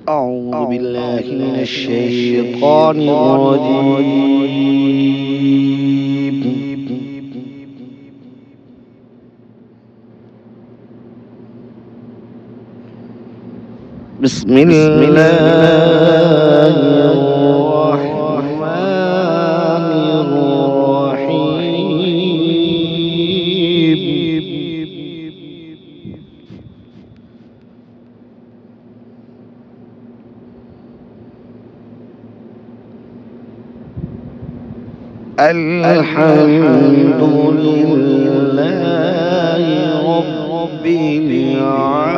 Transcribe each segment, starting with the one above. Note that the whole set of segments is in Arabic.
أعوذ بالله من الشيطان الرجيم. بسم الله الرحمن الرحيم. الحمد لله رب العالمين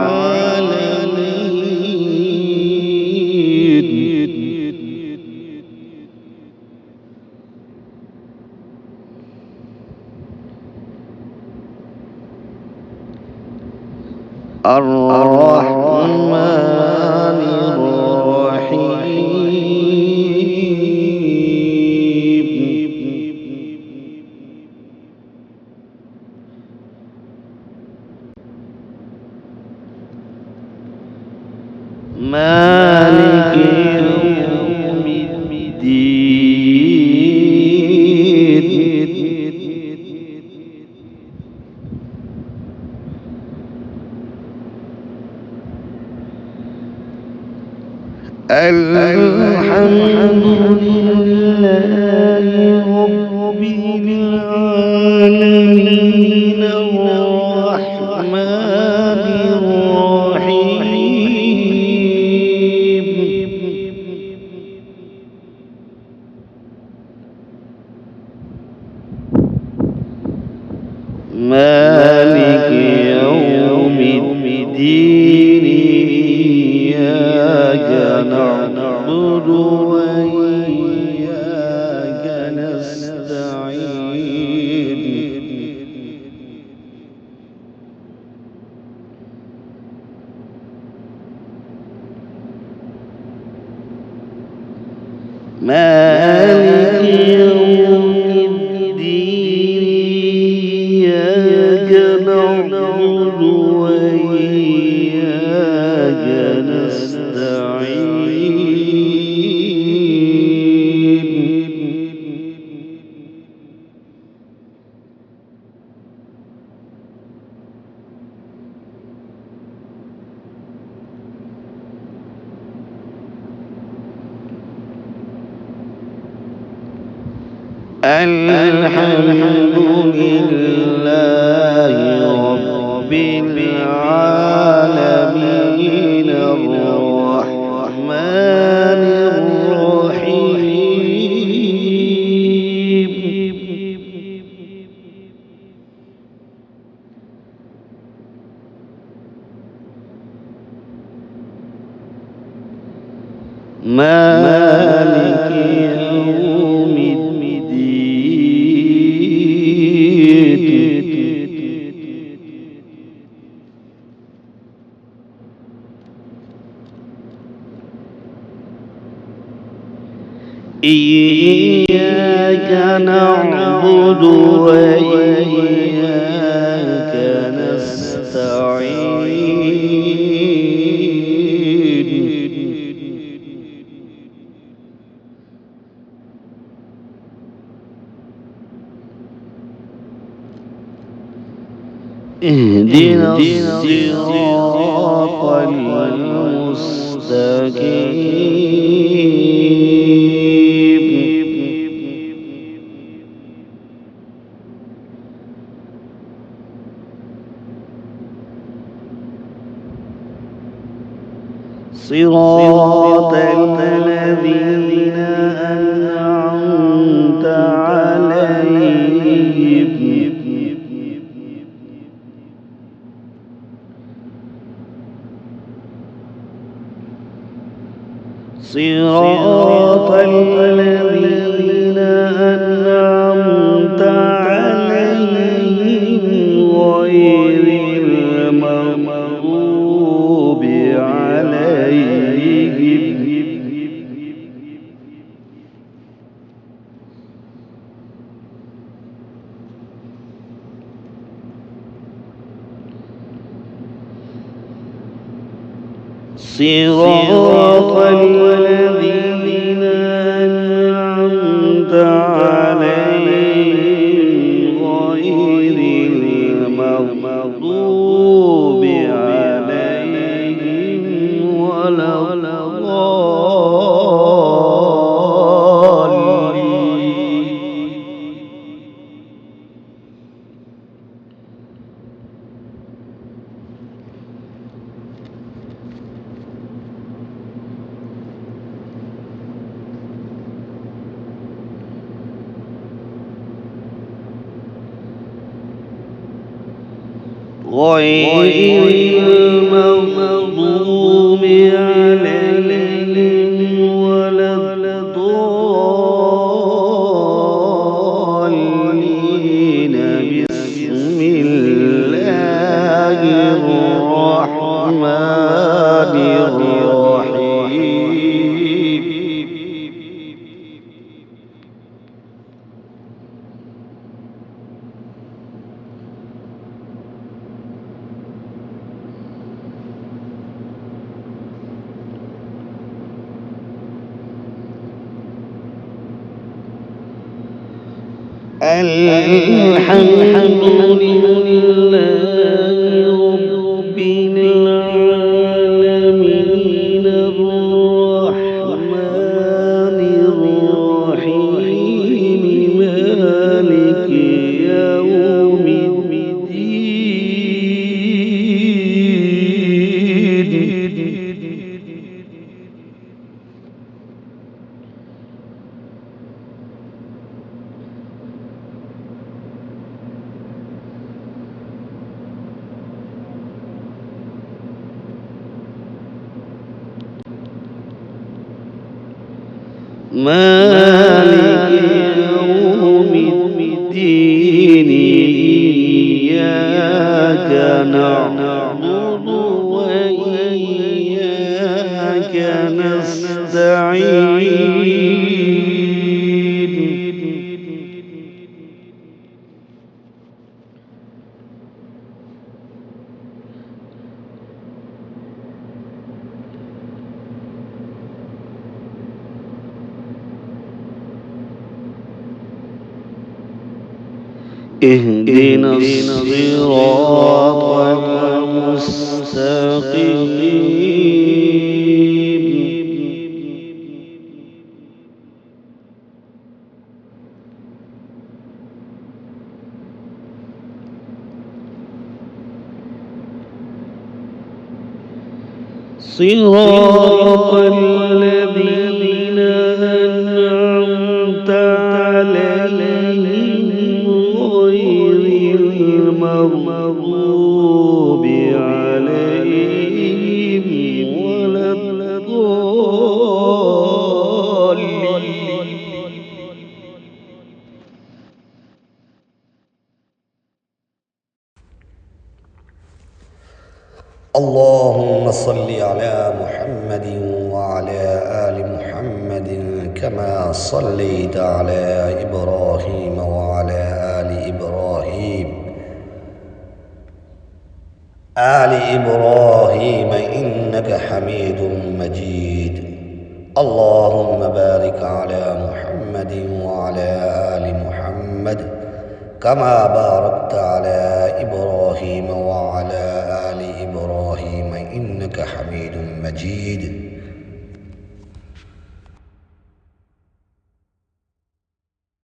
الرحمن الرحيم مالك يوم الدين الحمد لله رب العالمين الرحمن الرحيم مالك يوم الدين إياك نعبد وإياك نستعين مالك يوم الدين إياك نعبد وإياك نستعين الحمد لله رب العالمين الرحمن الرحيم مالك يوم إياك نعبد وإياك نستعين اهدنا الصراط المستقيم صراط الذين أنعمت عليهم صراط الذين أنعمت عليهم غير المغضوب عليهم صراط الذين أنعمت عليهم غير المغضوب عليهم ولا غير المغضوب عليهم ولا الضالين. بسم الله الرحمن الرحيم. الحمد لله رب العالمين الرحمن الرحيم مالك يوم الدين. مالك يوم الدين. إياك نعبد وإياك نستعين. اهدنا الصراط المستقيم. صراط الذين أنعمت عليهم غير المغضوب عليهم ولا الضالين. اللهم صل على محمد وعلى آل محمد كما صليت على إبراهيم وعلى آل إبراهيم إنك حميد مجيد. اللهم بارك على محمد وعلى آل محمد كما باركت على إبراهيم وعلى آل إبراهيم إنك حميد مجيد.